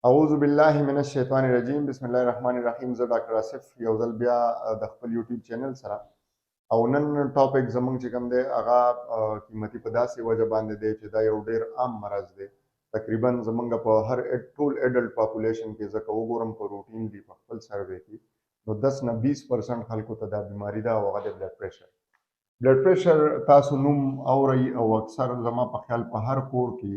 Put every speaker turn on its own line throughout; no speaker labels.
اعوذ بالله من الشیطان الرجیم بسم الله الرحمن الرحیم. زه ډاکټر آصف یو ځل بیا د خپل یوټیوب چینل سره او نن ټاپک زمونږ چې کوم دی هغه قیمتي په داسې وجه باندې دی چې دا یو ډیر عام مرض دی. تقریبا زمونږ په هر ټول اډلټ پاپولیشن کې ځکه وګورم په روټین دی په خپل سروې کې نو 10 نه 20% خلکو ته دا بیماری ده او هغه د بلډ پریشر. بلډ پریشر تاسو نوم اورئ او اکثر زما په خیال په هر کور کې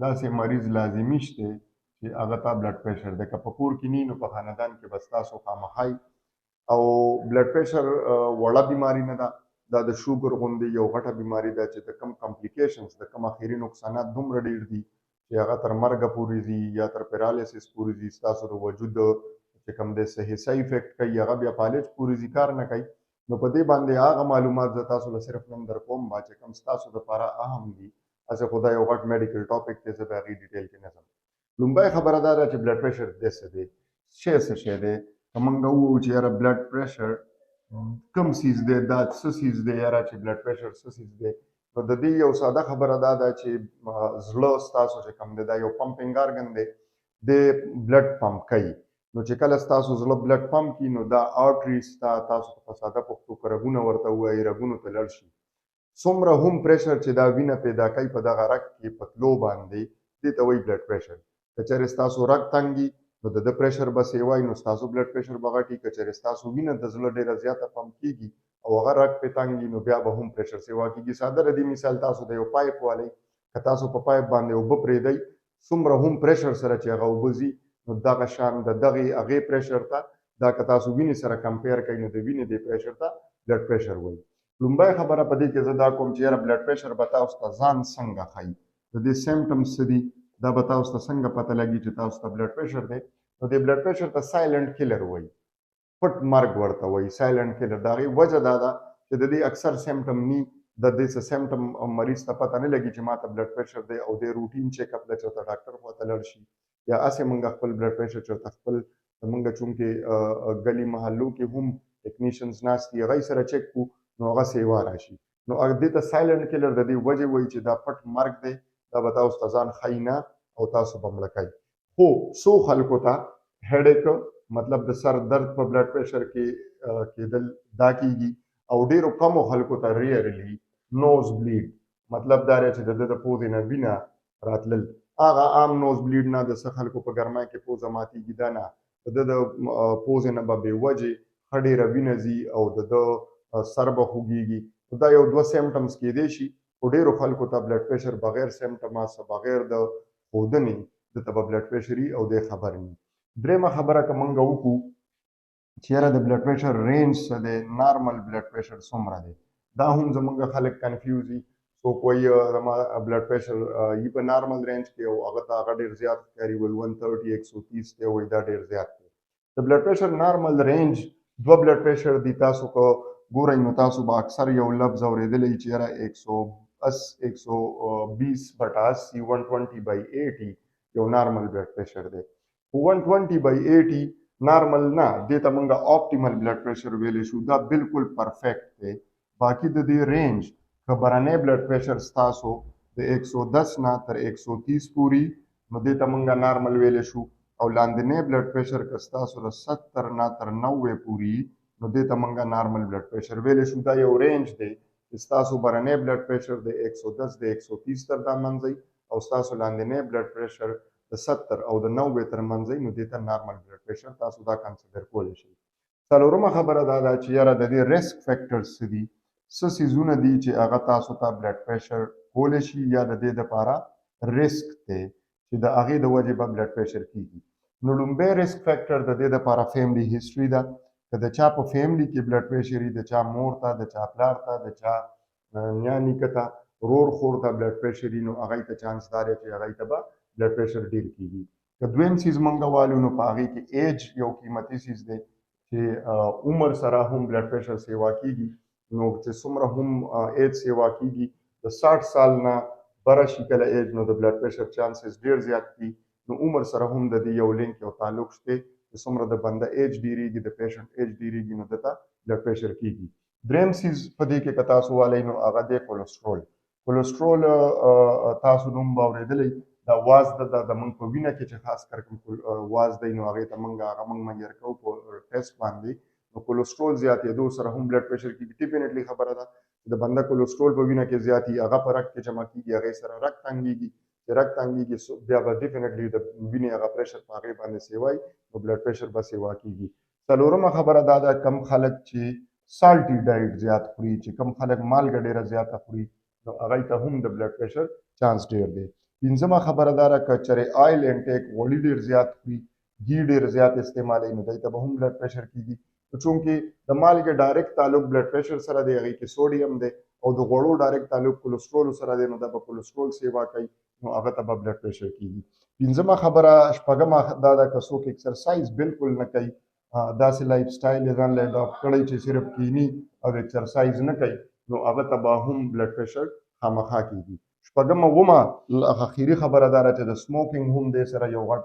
داسې مریض لازمي شته چې هغه ته بلډ پریشر دی. که په کور کې نه نو په خاندان کې بس تاسو خامخای او بلډ پریشر وړه بیماری نه ده، دا د شوګر غوندې یو غټه بیماری ده چې د کم کمپلیکیشنز د کم اخري نقصانات دومره ډیر دي چې هغه تر مرګه پورې ځي یا تر پیرالیسس پورې ځي. ستاسو د وجود چې کوم دی صحي سای افیکټ کوي هغه بیا فالج پورې ځي، کار نه کوي. نو په دې باندې هغه معلومات زه تاسو له صرف نن در کوم چې کوم ستاسو دپاره اهم دي. هسې خو دا یو غټ میډیکل ټاپک دی، زه به هغې ډیټیل کې نه ځم. لومبۍ خبره دا ده چې بلډ پریشر دی څه دی، څه شی دی. که موږ ووایو چې یاره بلډ پریشر کوم سیز دی، دا څه سیز دی یاره چې بلډ پریشر څه سیز دی، نو د دې یو ساده خبره دا ده چې زړه ستاسو چې کوم دی دا یو پمپینګ ارګن دی، د بلډ پمپ کوي. نو چې کله ستاسو زړه بلډ پمپ کړي نو دا آرټریز ته تاسو په ساده پښتو کې رګونه ورته ووایي، رګونو ته لړ شي. څومره هم پریشر چې دا وینه پیدا کوي په دغه رګ کې په تلو باندې دې ته وایي بلډ پریشر. که چېرې ستاسو رګ تنګ وي نو د ده پریشر به سیوای نو ستاسو بلډ پریشر به غټي. که چېرې ستاسو وینه د زړه ډېره زیاته پمپ کېږي او هغه رګ پې تنګ وي نو بیا به هم پریشر سیوا کېږي. ساده د دې مثال تاسو د یو پایپ والئ، که تاسو په پایپ باندې اوبه پرېږدئ څومره هم پریشر سره چې هغه اوبه ځي نو دغه شان د هغې پریشر ته دا که تاسو وینې سره کمپیر کوئ نو د وینې دې پریشر ته بلډ پریشر وایي. لومبۍ خبره په دې کې زه دا کوم چې یاره بلډ پریشر به تاسو ته ځان څنګه ښایي، د دې سیمټمز څه دي، دا به تاسو ته څنګه پته لګي چې تاسو ته بلډ پریشر دی. نو دې بلډ پریشر ته سایلنټ کیلر وایي، پټ مرګ ورته وایي سایلنټ کیلر. د هغې وجه دا ده چې د دې اکثر سیمټم ني، د دې څه سیمټم مریض ته پته نه لګي چې ما ته بلډ پریشر دی او دې روټین چیک اپ له چېرته ډاکټر خوا ته لاړ شي یا هسې موږ خپل بلډ پریشر چېرته خپل موږ چونکې ګلي محلو کې هم ټیکنیشنز ناست دي هغوی سره چیک کړو نو هغه سیوا راشي. نو دې ته سایلنټ کیلر د دې وجې وایي چې دا پټ مرګ دی، دا به تاسو ته ځان ښایي نه او تاسو به مړه کوي. خو څو خلکو ته هیډیک مطلب د سر درد په بلډ پریشر کې کېدل دا کېږي او ډېرو کمو خلکو ته ریئرلی نوز بلیډ مطلب دا دی چې د ده د پوزې نه وینه راتلل. هغه عام نوز بلیډ نه، د څه خلکو په ګرمۍ کې پوزه ماتېږي دا نه، د ده د پوزې نه به بې وجې ښه ډېره وینه ځي او د ده سر به خوږېږي. دا یو دوه سیمټمز کېدی شي. خو ډېرو خلکو ته بلډ پریشر بغیر سیمټمه بغیر د ښودنې دته به بلډ پریشر وي او دی خبر نه وي. درېیمه خبره که موږ وکړو چې یاره د بلډ پریشر رینج څه دی، نارمل بلډ پریشر څومره دی، دا هم زموږ خلک کنفیوز وي. څوک وایي زما بلډ پریشر یي په نارمل رینج کې او هغه ته هغه ډېر زیات ښکاري، وایي 130 130 دی، وایي دا ډېر زیات دی. د بلډ پریشر نارمل رینج دوه بلډ پریشر دي. تاسو که ګورئ نو تاسو به اکثر یو لفظ اورېدلی چې یاره 120/80 120/80 یو نارمل بلډ پریشر دی. 120/80 نارمل نه، دې ته موږ آپټیمل بلډ پریشر ویلی شو، دا بالکل پرفیکټ دی. باقي د دې رینج که برنی بلډ پریشر ستاسو د 110 نه تر 130 پورې نو دې ته موږ نارمل ویلی شو او لاندنی بلډ پریشر که ستاسو د 70 نه تر 90 پورې نو دې ته موږ نارمل بلډ پریشر ویلی شو. دا یو رینج دی چې ستاسو برنی بلډ پریشر د 110 د 130 تر دا منځئ او ستاسو لاندنی بلډ پریشر د 70 او د 90 تر منځئ نو دې ته نارمل بلډ پریشر تاسو دا کنسیډر کولی شئ. څلورمه خبره دا ده چې یاره د دې ریسک فیکټرز څه دي، څه څیزونه دي چې هغه تاسو ته بلډ پریشر کولی شي یا د دې دپاره ریسک دی چې د هغې د وجې به بلډ پریشر کېږي. نو لومبی ریسک فیکټر د دې دپاره فیملي هسټري ده. که د چا په فیملي کې بلډ پریشر وي، د چا مور ته، د چا پلار ته، د چا نیا نیکه ته، ورور خور ته بلډ پریشر وي نو هغوی ته چانس دا دی چې هغوی ته به بلډ پریشر ډېر کېږي. که دویم څیز موږ والو نو په هغې کې ایج یو قیمتي څیز دی چې عمر سره هم بلډ پریشر سیوا کېږي. نو چې څومره هم ایج سیوا کېږي، د 60 سال نه بره شي کله ایج نو د بلډ پریشر چانسز ډېر زیات دي. نو عمر سره هم د دې یو لینک یو تعلق شته چې څومره د بنده ایج ډېرېږي، د پیشنټ ایج ډېرېږي نو دته بلډ پریشر کېږي. دریم څیز په دې کې که تاسو والئ نو هغه دی کولیسټرول. کولیسټرول تاسو نوم به اورېدلی، دا واز د موږ په وینه کې چې خاص کر کوم واز دی نو هغې ته موږ منجر کوو په ټیسټ باندې. نو کولیسټرول زیاتېدو سره هم بلډ پریشر کېږي. ډیفینیټلی خبره ده د بنده کولیسټرول په وینه کې زیاتي، هغه په رګ کې جمع کېږي، هغې سره رګ تنګېږي. چې رګ تنګېږي بیا به ډیفینیټلی د وینې هغه پریشر په هغې باندې سیوای، نو بلډ پریشر به سیوا کېږي. څلورمه خبره دا ده کم خلک چې سالټي ډایټ زیات خوري، چې کم خلک مالګه ډېره زیاته خوري، نو هغوی ته هم د بلډ پریشر چانس ډېر دی. پنځمه خبره دا ده که چېرې آیل انټیک غوړي ډېر زیات خوري، ګي ډېر زیات استعمالوي، نو دوی ته به هم بلډ پریشر کېږي. چونکې د مالګې ډایرکټ تعلق بلډ پریشر سره دی، هغې کې سوډیم دی، او د غوړو ډایرکټ تعلق کولیسټرول سره دی، نو دا به کولیسټرول سیوا کوي، نو هغه ته به بلډ پریشر کېږي. پنځمه خبره شپږمه دا ده که څوک ایکسرسایز بالکل نه کوي، داسې لایف سټایل یې ځان له اډاپټ کړی چې صرف کینی او ایکسرسایز نه کوي، نو هغه ته به هم بلډ پریشر خامخا کېږي. شپږمه اومه اخري خبره دا ده چې د سموکینګ هم دې سره یو غټ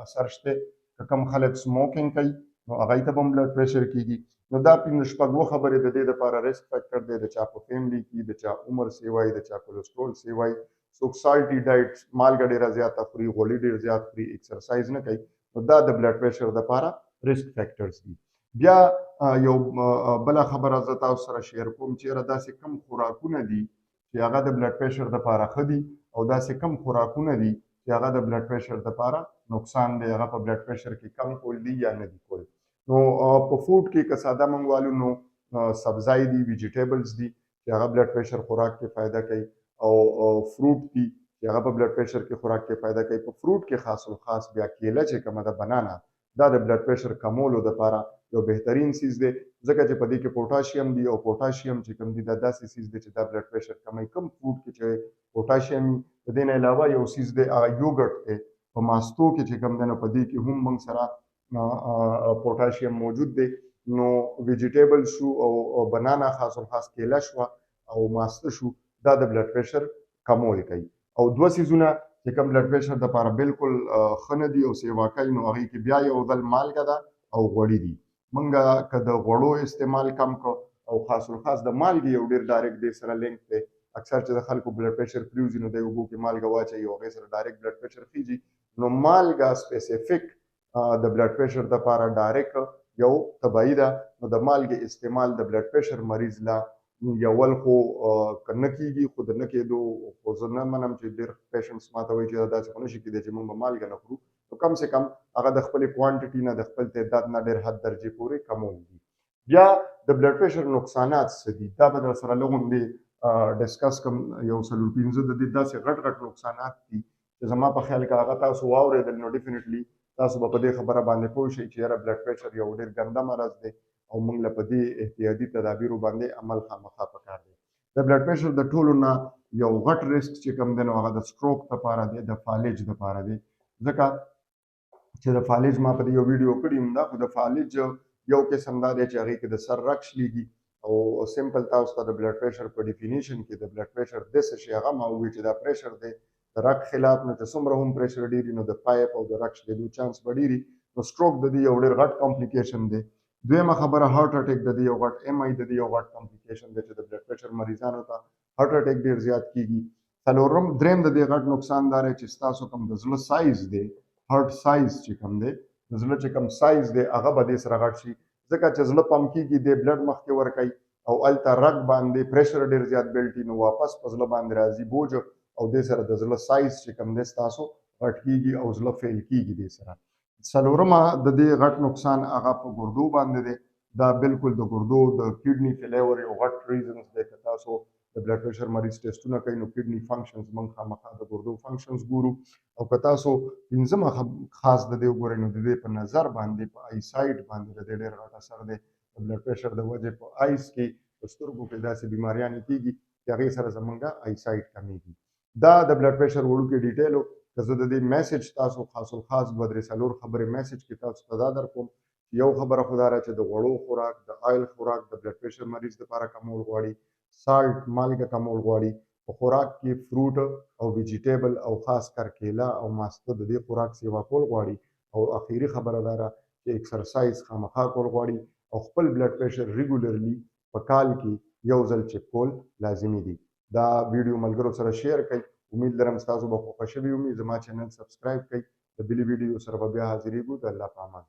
اثر شته. که کم خلک سموکینګ کوي نو هغوی ته به هم بلډ پریشر کېږي. نو دا شپږ خبرې د دې دپاره ریسک فیکټر دی، د چا په فیملي کې، د چا عمر سیوای، د چا کولیسټرول سیوای، څوک سالټي ډایټ مالګه ډېره زیاته خوري، غوړي ډېر زیات خوري، ایکسرسایز نه کوي، نو دا د بلډ پریشر دپاره ریسک فیکټرز دي. بیا یو بله خبره زه تاسو سره شیر کوم، چېرې داسې کم خوراکونه دي چې هغه د بلډ پریشر دپاره ښه دي، او داسې کم خوراکونه دي چې هغه د بلډ پریشر دپاره نقصان دی، هغه په بلډ پریشر کې کم کول دي یا نه دي کول. نو په فوډ کې که ساده موږ والو نو سبزی دي، ویجیټیبلز دي چې هغه بلډ پریشر خوراک کې فایده کوي، او فروټ دي چې هغه په بلډ پریشر کې خوراک کې فایده کوي. په فروټ کې خاص الخاص بیا کیله چې کومه ده، بنانا، دا د بلډ پریشر کمولو دپاره یو بهترین سیز دی، ځکه چې په دې کې پوټاشیم دی، او پوټاشیم چې کوم دی دا داسې سیز دی چې دا بلډ پریشر کموي. کوم فروټ کې چې پوټاشیم وي، د دې نه علاوه یو سیز دی هغه یوګرټ دی، په ماستو کې چې کوم دی نو په دې کې هم موږ سره پوټاشیم موجود دی. نو ویجیټیبل شو او بنانا خاص الخاص کیله شوه او ماسته شو، دا د بلډ پریشر کمول کوي. او دوه سیزونه چې کوم بلډ پریشر دپاره بالکل ښه نه دي او سیوا کوي، نو هغې کې بیا یو ځل مالګه ده او غوړي دي. موږ که د غوړو استعمال کم کړو او خاص الخاص د مالګې یو ډېر ډایرکټ دې سره لینک دی، اکثر چې د خلکو بلډ پریشر پریوځي نو دی اوبو کې مالګه واچوي او هغې سره ډایرکټ بلډ پریشر خیږي. نو مالګه سپیسیفیک د بلډ پریشر دپاره ډایرکټ یو طبیعي ده، نو د مالګې استعمال د بلډ پریشر مریض له یول خو که نه کېږي، خو د نه کېدو خو زه نه منم چې ډېر پیشنټس ماته وایي چې داسې خو نه شي کېدی چې موږ به مالګه نه خورو، نو کم سے کم هغه د خپلې کوانټټي نه، د خپل تعداد نه ډېر حد درجې پورې کمول دي. بیا د بلډ پریشر نقصانات څه دي، دا به در سره لږ غوندې ډسکس کوم. یو څلور پنځه د دې داسې غټ غټ نقصانات دي چې زما په خیال کې هغه تاسو واورېدل، نو ډیفینیټلی تاسو به په دې خبره باندې پوه شئ چې یاره بلډ پریشر یو ډېر ګنده مرض دی او موږ له په دې احتیاطي تدابیرو باندې عمل خامخا پکار دی. د بلډ پریشر د ټولو نه یو غټ ریسک چې کوم دی نو هغه د سټروک دپاره دی، د فالج دپاره دی، ځکه چې د فالج ما په دې یو ویډیو کړي هم ده، خو د فالج یو قسم دا دی چې هغې کې د سر رګ شلېږي، او سمپل تاسو ته د بلډ پریشر په ډیفینیشن کې د بلډ پریشر داسې شي هغه ما ووایي چې دا پریشر دی د رګ خلاف، نو چې څومره هم پریشر ډېر وي نو د پایپ او د رګ شلېدو چانس به ډېر وي، نو سټروک د دې یو ډېر غټ کمپلیکیشن دی. دویمه خبره هارټ اټیک د دې یو غټ د دې یو غټ کمپلیکیشن دی چې د بلډ پریشر مریضانو ته هارټ اټیک ډېر زیات کېږي. دریم د دې غټ نقصان دا دی چې ستاسو کوم د زړه سایز دی، هارټ سایز چې کوم دی، د زړه چې کوم سایز دی هغه به دې سره غټ شي، ځکه چې زړه پمپ کېږي دی بلډ مخکې ورکوي او هلته رګ باندې پریشر ډېر زیات بلډ وي، نو واپس په زړه باندې راځي بوج، او دې سره د زړه سایز چې کوم دی ستاسو غټ کېږي او زړه فیل کېږي دې سره. څلورمه د دې غټ نقصان هغه په ګردو باندې دی. دا بالکل د ګردو د کډني فیلیور یو غټ ریزنز دی. که تاسو د بلډ پریشر مریض ټیسټونه کوي نو کډني فنکشنز موږ خامخا د ګردو فنکشنز ګورو، او که تاسو پنځمه خاص د دې وګورئ نو د دې په نظر باندې، په آی سایټ باندې د دې ډېر غټ اثر دی. د بلډ پریشر د وجې په آیس کې، په سترګو کې داسې بیماریانې کېږي چې هغې سره زموږ آی سایټ کمیږي. دا د بلډ پریشر وړوکی ډیټیل و. که زه د دې میسج تاسو خاص الخاص دوه درې څلور خبرې میسج کې تاسو ته دا در کوم، یو خبره خو دا ده چې د غوړو خوراک، د آیل خوراک د بلډ پریشر مریض لپاره کمول غواړي، سالټ مالګه کمول غواړي، په خوراک کې فروټ او ویجیټیبل او خاص کر کیله او ماسته د دې خوراک سیوا کول غواړي، او اخیری خبره دا ده چې ایکسرسایز خامخا کول غواړي، او خپل بلډ پریشر ریګولرلی په کال کې یو ځل چیک کول لازمي دي. دا ویډیو ملګرو سره شیر کړئ. امید لرم ستاسو به خوښه شوي وي. زما چینل سبسکرایب کړئ. د بلې ویډیو سره به بیا حاضرېږو. د الله په امان.